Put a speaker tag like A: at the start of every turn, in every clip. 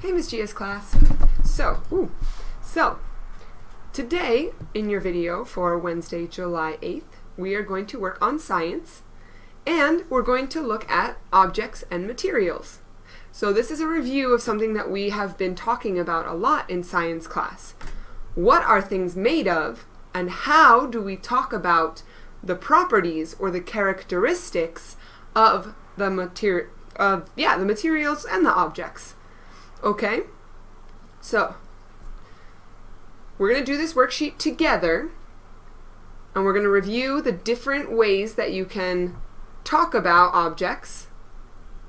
A: Hey, Miss Gia's class. So today in your video for Wednesday, July 8th, we are going to work on science, and we're going to look at objects and materials. So this is a review of something that we have been talking about a lot in science class. What are things made of, and how do we talk about the properties or the characteristics of the materials and the objects. Okay? So, we're going to do this worksheet together, and we're going to review the different ways that you can talk about objects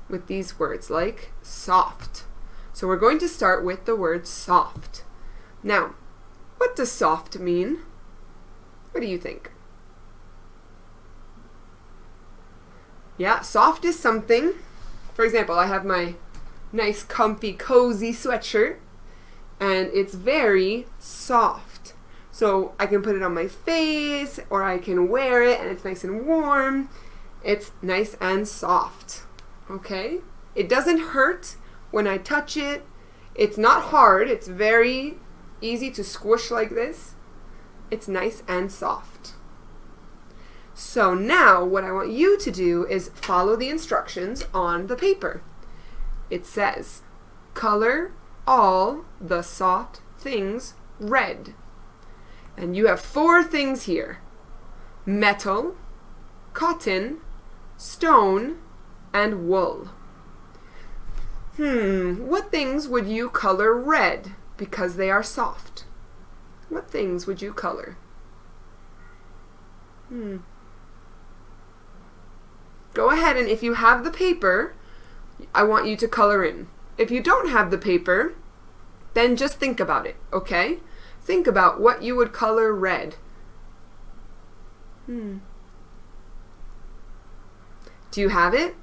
A: with these words, like soft. So we're going to start with the word soft. Now, what does soft mean? What do you think? Yeah, soft is something. For example, I have my nice, comfy, cozy sweatshirt, and it's very soft. So I can put it on my face, or I can wear it, and it's nice and warm. It's nice and soft. Okay? It doesn't hurt when I touch it. It's not hard. It's very easy to squish like this. It's nice and soft. So now what I want you to do is follow the instructions on the paper. It says, color all the soft things red. And you have 4 things here: metal, cotton, stone, and wool. What things would you color red because they are soft? What things would you color? Go ahead, and if you have the paper, I want you to color in. If you don't have the paper, then just think about it, okay? Think about what you would color red. Do you have it?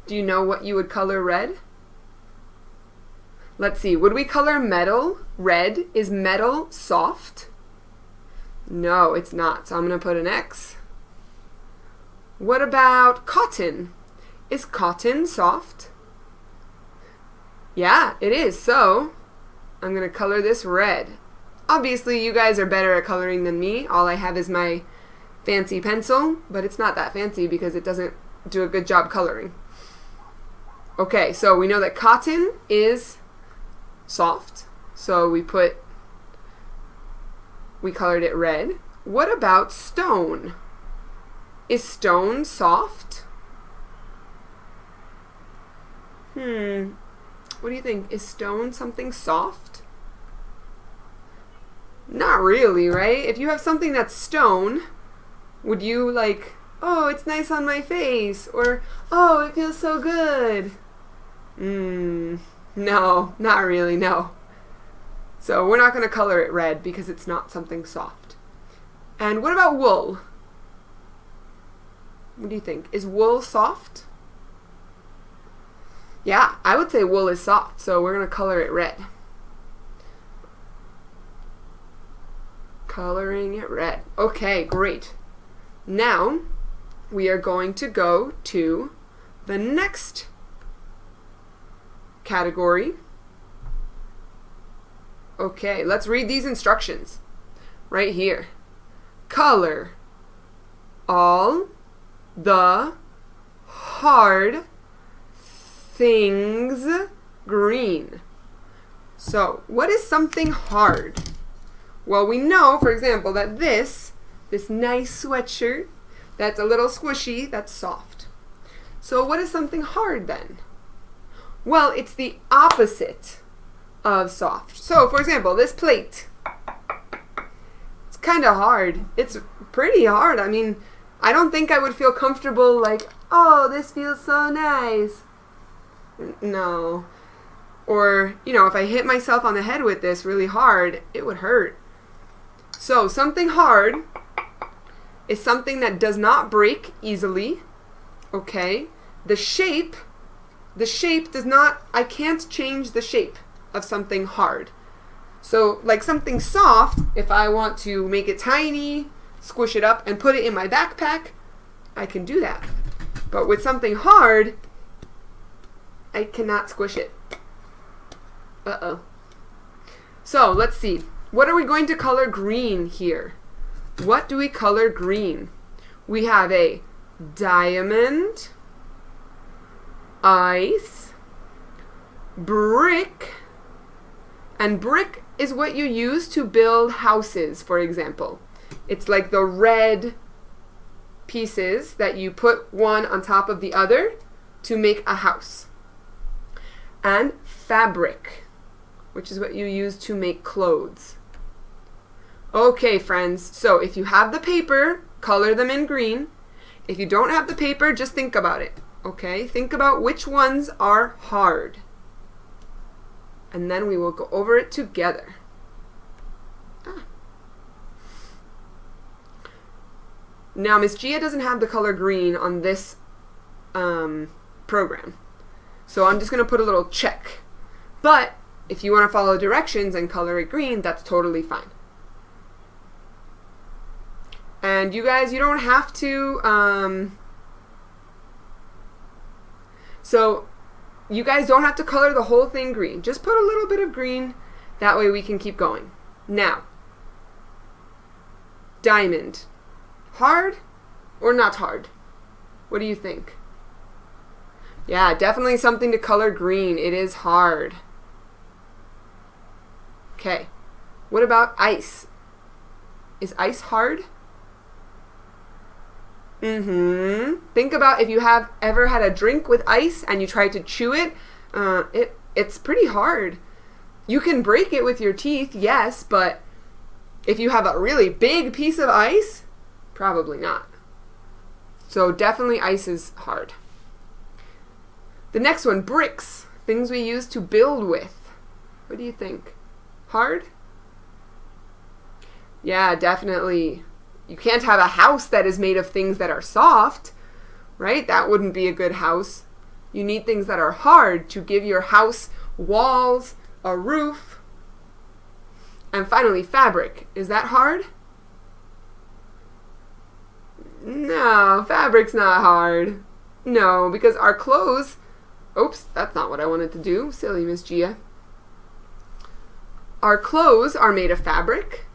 A: Do you know what you would color red? Let's see, would we color metal red? Is metal soft? No, it's not, so I'm going to put an X. What about cotton? Is cotton soft? Yeah, it is, so I'm going to color this red. Obviously, you guys are better at coloring than me. All I have is my fancy pencil, but it's not that fancy because it doesn't do a good job coloring. Okay, so we know that cotton is soft, so we colored it red. What about stone? Is stone soft? What do you think? Is stone something soft? Not really, right? If you have something that's stone, would you like, oh, it's nice on my face, or, oh, it feels so good? No, not really, no. So we're not going to color it red because it's not something soft. And what about wool? What do you think? Is wool soft? Yeah, I would say wool is soft, so we're going to color it red. Coloring it red. Okay, great. Now, we are going to go to the next category. Okay, let's read these instructions right here. Color all the hard things green. So, what is something hard? Well, we know, for example, that this nice sweatshirt, that's a little squishy, that's soft. So what is something hard then? Well, it's the opposite of soft. So, for example, this plate, it's kind of hard. It's pretty hard. I mean, I don't think I would feel comfortable like, oh, this feels so nice. No. Or, if I hit myself on the head with this really hard, it would hurt. So, something hard is something that does not break easily. Okay? The shape does not, I can't change the shape of something hard. So, like something soft, if I want to make it tiny, squish it up, and put it in my backpack, I can do that. But with something hard, I cannot squish it. Uh-oh. So, let's see. What are we going to color green here? What do we color green? We have a diamond, ice, brick, and brick is what you use to build houses, for example. It's like the red pieces that you put one on top of the other to make a house. And fabric, which is what you use to make clothes. Okay, friends, so if you have the paper, color them in green. If you don't have the paper, just think about it, okay? Think about which ones are hard. And then we will go over it together. Now, Miss Gia doesn't have the color green on this program. So I'm just going to put a little check. But if you want to follow directions and color it green, that's totally fine. And you guys, you don't have to, so you guys don't have to color the whole thing green. Just put a little bit of green. That way we can keep going. Now, diamond. Hard or not hard? What do you think? Yeah, definitely something to color green. It is hard. Okay. What about ice? Is ice hard? Think about if you have ever had a drink with ice and you tried to chew it. It's pretty hard. You can break it with your teeth, yes, but if you have a really big piece of ice, probably not. So definitely ice is hard. The next one, bricks. Things we use to build with. What do you think? Hard? Yeah, definitely. You can't have a house that is made of things that are soft, right? That wouldn't be a good house. You need things that are hard to give your house walls, a roof. And finally, fabric. Is that hard? No, fabric's not hard. No, because our clothes... Oops, that's not what I wanted to do. Silly Miss Gia. Our clothes are made of fabric,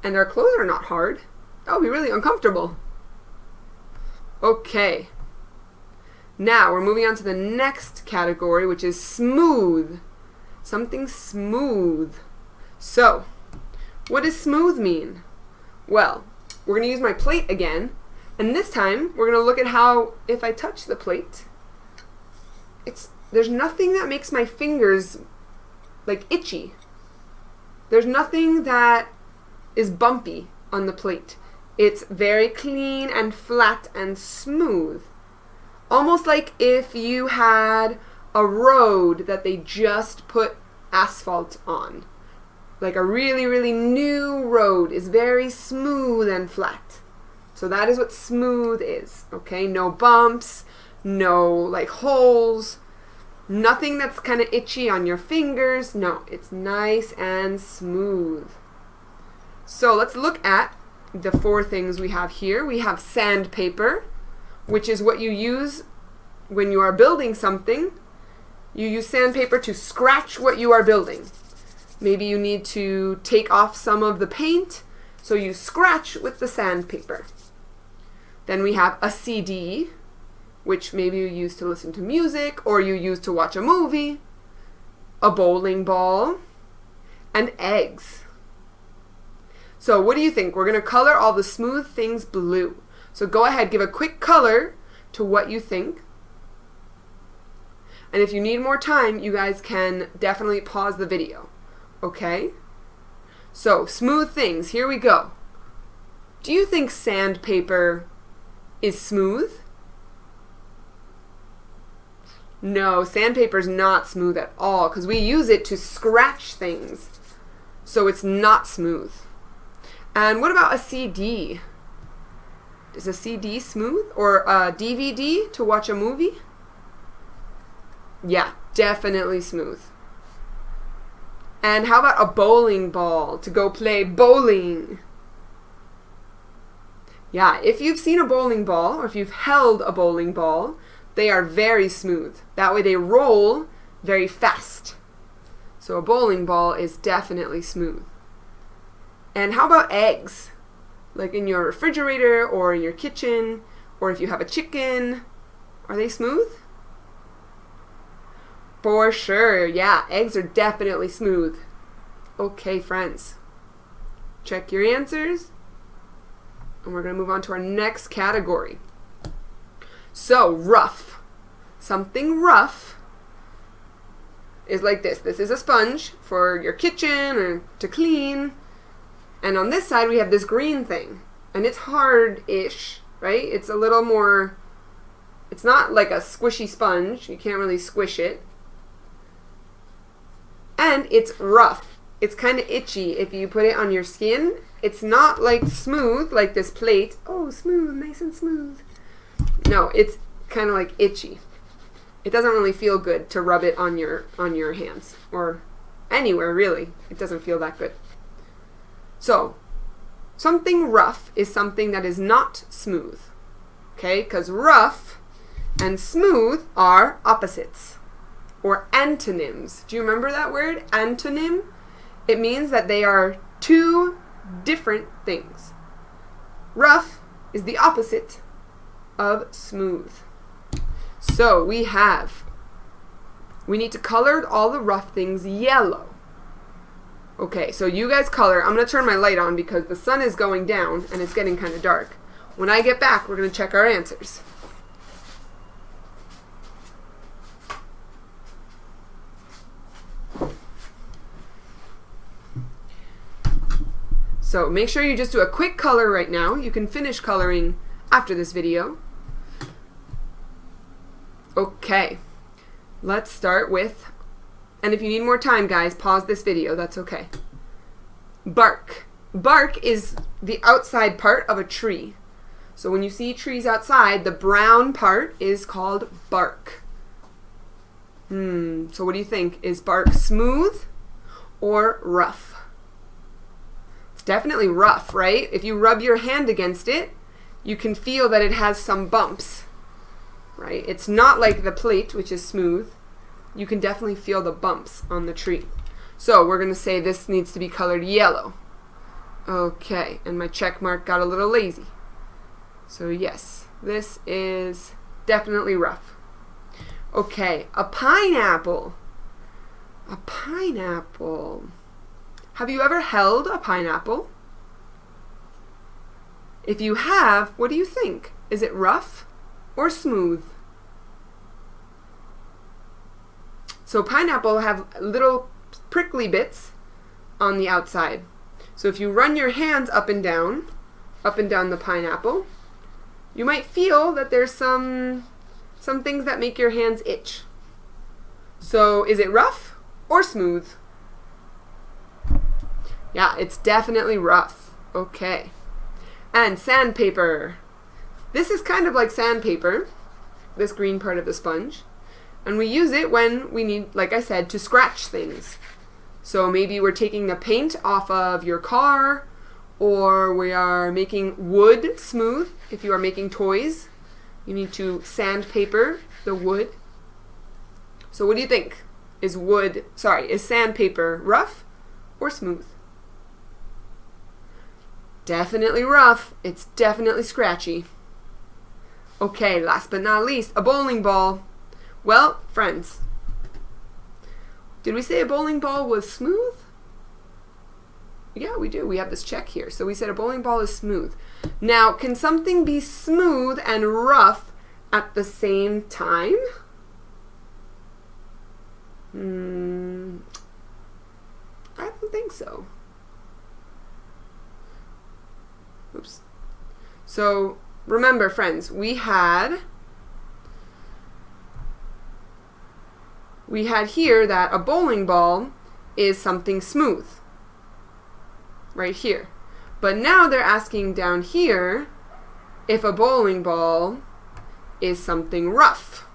A: and our clothes are not hard. That would be really uncomfortable. Okay. Now, we're moving on to the next category, which is smooth. Something smooth. So, what does smooth mean? Well, we're going to use my plate again. And this time, we're going to look at how, if I touch the plate, there's nothing that makes my fingers, like, itchy. There's nothing that is bumpy on the plate. It's very clean and flat and smooth. Almost like if you had a road that they just put asphalt on. Like a really, really new road is very smooth and flat. So that is what smooth is, okay? No bumps, no like holes, nothing that's kind of itchy on your fingers. No, it's nice and smooth. So let's look at the 4 things we have here. We have sandpaper, which is what you use when you are building something. You use sandpaper to scratch what you are building. Maybe you need to take off some of the paint, so you scratch with the sandpaper. Then we have a CD, which maybe you use to listen to music or you use to watch a movie, a bowling ball, and eggs. So what do you think? We're going to color all the smooth things blue. So go ahead, give a quick color to what you think. And if you need more time, you guys can definitely pause the video. Okay? So, smooth things. Here we go. Do you think sandpaper is smooth? No, sandpaper's not smooth at all because we use it to scratch things. So it's not smooth. And what about a CD? Is a CD smooth? Or a DVD to watch a movie? Yeah, definitely smooth. And how about a bowling ball to go play bowling? Yeah, if you've seen a bowling ball or if you've held a bowling ball, they are very smooth. That way they roll very fast. So So a bowling ball is definitely smooth. And how about eggs? Like in your refrigerator or in your kitchen, or if you have a chicken, are they smooth? For sure, yeah, eggs are definitely smooth. Okay, friends, check your answers, and we're going to move on to our next category. So, rough. Something rough is like this. This is a sponge for your kitchen or to clean. And on this side, we have this green thing. And it's hard-ish, right? It's a little more, it's not like a squishy sponge. You can't really squish it. And it's rough. It's kind of itchy if you put it on your skin. It's not like smooth, like this plate. Oh, smooth, nice and smooth. No, it's kind of like itchy. It doesn't really feel good to rub it on your hands or anywhere, really. It doesn't feel that good. So, something rough is something that is not smooth. Okay? Because rough and smooth are opposites or antonyms. Do you remember that word? Antonym? It means that they are two different things. Rough is the opposite of smooth. So we need to color all the rough things yellow. Okay, so you guys color. I'm going to turn my light on because the sun is going down and it's getting kind of dark. When I get back, we're going to check our answers. So make sure you just do a quick color right now. You can finish coloring after this video. Okay, let's start with, and if you need more time, guys, pause this video, that's okay. Bark. Bark is the outside part of a tree. So when you see trees outside, the brown part is called bark. So what do you think? Is bark smooth or rough? It's definitely rough, right? If you rub your hand against it, you can feel that it has some bumps. Right? It's not like the plate, which is smooth. You can definitely feel the bumps on the tree. So we're going to say this needs to be colored yellow. Okay, and my check mark got a little lazy. So yes, this is definitely rough. Okay, a pineapple. A pineapple. Have you ever held a pineapple? If you have, what do you think? Is it rough or smooth? So pineapple have little prickly bits on the outside. So if you run your hands up and down the pineapple, you might feel that there's some things that make your hands itch. So is it rough or smooth? Yeah, it's definitely rough. Okay. And sandpaper. This is kind of like sandpaper, this green part of the sponge. And we use it when we need, like I said, to scratch things. So maybe we're taking the paint off of your car, or we are making wood smooth. If you are making toys, you need to sandpaper the wood. So what do you think? Is sandpaper rough or smooth? Definitely rough. It's definitely scratchy. Okay, last but not least, a bowling ball. Well, friends, did we say a bowling ball was smooth? Yeah, we do. We have this check here. So we said a bowling ball is smooth. Now, can something be smooth and rough at the same time? I don't think so. Oops. So remember, friends, we had here that a bowling ball is something smooth, right here. But now they're asking down here if a bowling ball is something rough.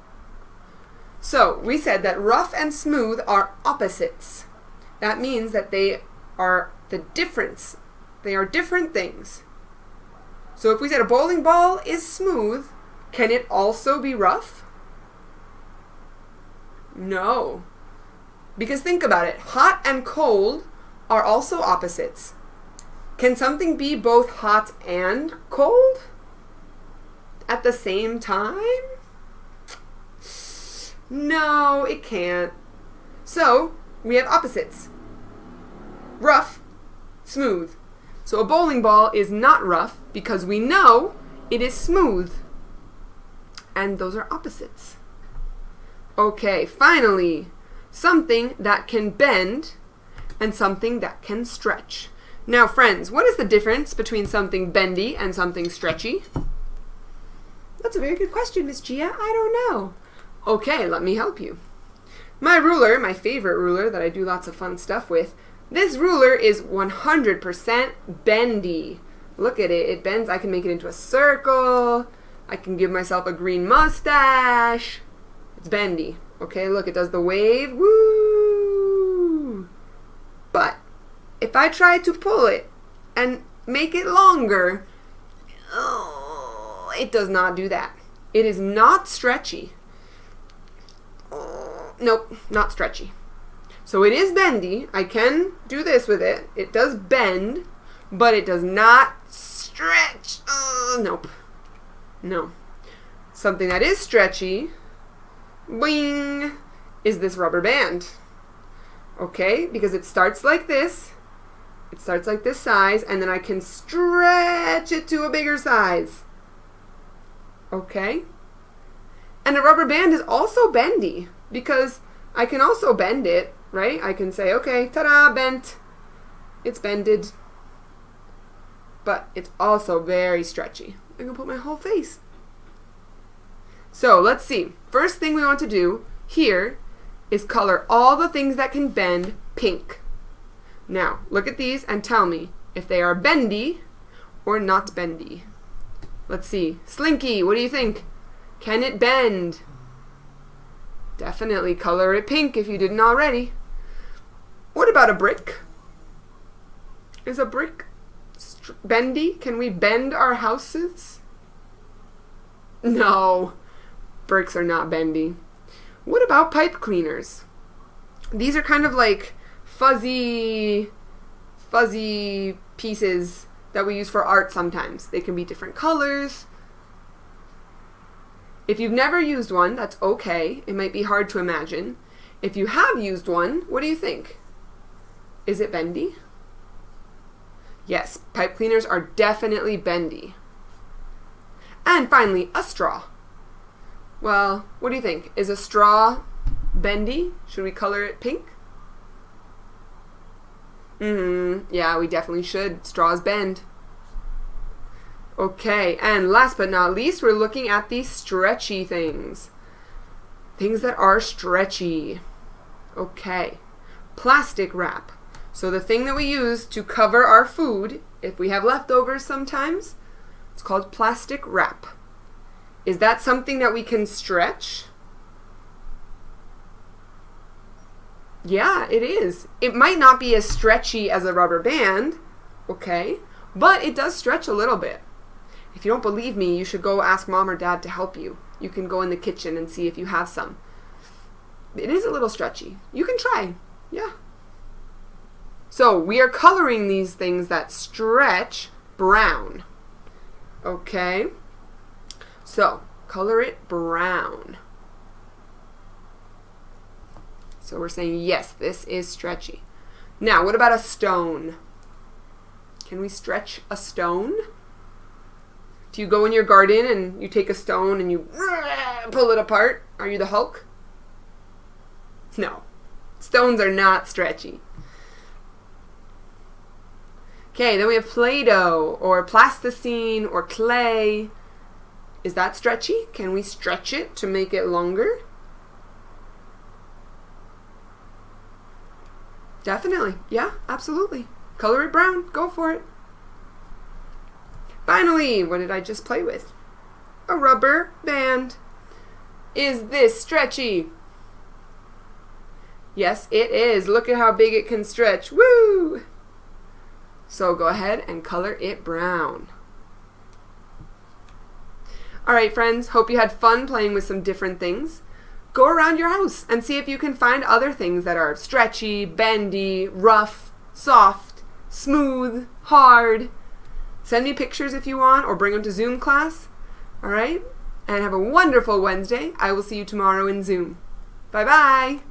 A: So we said that rough and smooth are opposites. That means that they are the difference. They are different things. So if we said a bowling ball is smooth, can it also be rough? No. Because think about it, hot and cold are also opposites. Can something be both hot and cold at the same time? No, it can't. So, we have opposites. Rough, smooth. So a bowling ball is not rough because we know it is smooth. And those are opposites. Okay, finally, something that can bend and something that can stretch. Now, friends, what is the difference between something bendy and something stretchy? That's a very good question, Miss Gia. I don't know. Okay, let me help you. My ruler, my favorite ruler that I do lots of fun stuff with, this ruler is 100% bendy. Look at it. It bends. I can make it into a circle. I can give myself a green mustache. It's bendy. Okay, look, it does the wave. Woo! But if I try to pull it and make it longer, it does not do that. It is not stretchy. Nope, not stretchy. So it is bendy. I can do this with it. It does bend, but it does not stretch. Nope. No. Something that is stretchy, boing, is this rubber band. Okay, because it starts like this. It starts like this size, and then I can stretch it to a bigger size. Okay? And a rubber band is also bendy, because I can also bend it, right? I can say, okay, ta-da, bent. It's bended. But it's also very stretchy. I can put my whole face. So let's see. First thing we want to do here is color all the things that can bend pink. Now, look at these and tell me if they are bendy or not bendy. Let's see. Slinky, what do you think? Can it bend? Definitely color it pink if you didn't already. What about a brick? Is a brick bendy? Can we bend our houses? No, bricks are not bendy. What about pipe cleaners? These are kind of like fuzzy pieces that we use for art sometimes. They can be different colors. If you've never used one, that's okay. It might be hard to imagine. If you have used one, what do you think? Is it bendy? Yes, pipe cleaners are definitely bendy. And finally, a straw. Well, what do you think? Is a straw bendy? Should we color it pink? Yeah, we definitely should. Straws bend. Okay, and last but not least, we're looking at the stretchy things. Things that are stretchy. Okay, plastic wrap. So the thing that we use to cover our food, if we have leftovers sometimes, it's called plastic wrap. Is that something that we can stretch? Yeah, it is. It might not be as stretchy as a rubber band, okay, but it does stretch a little bit. If you don't believe me, you should go ask mom or dad to help you. You can go in the kitchen and see if you have some. It is a little stretchy. You can try. Yeah. So we are coloring these things that stretch brown. Okay. So color it brown. So we're saying, yes, this is stretchy. Now, what about a stone? Can we stretch a stone? Do you go in your garden and you take a stone and you pull it apart? Are you the Hulk? No. Stones are not stretchy. Okay, then we have Play-Doh or plasticine or clay. Is that stretchy? Can we stretch it to make it longer? Definitely. Yeah, absolutely. Color it brown. Go for it. Finally, what did I just play with? A rubber band. Is this stretchy? Yes, it is. Look at how big it can stretch. Woo! So go ahead and color it brown. All right, friends. Hope you had fun playing with some different things. go around your house and see if you can find other things that are stretchy, bendy, rough, soft, smooth, hard. Send me pictures if you want, or bring them to Zoom class. All right? And have a wonderful Wednesday. I will see you tomorrow in Zoom. Bye-bye.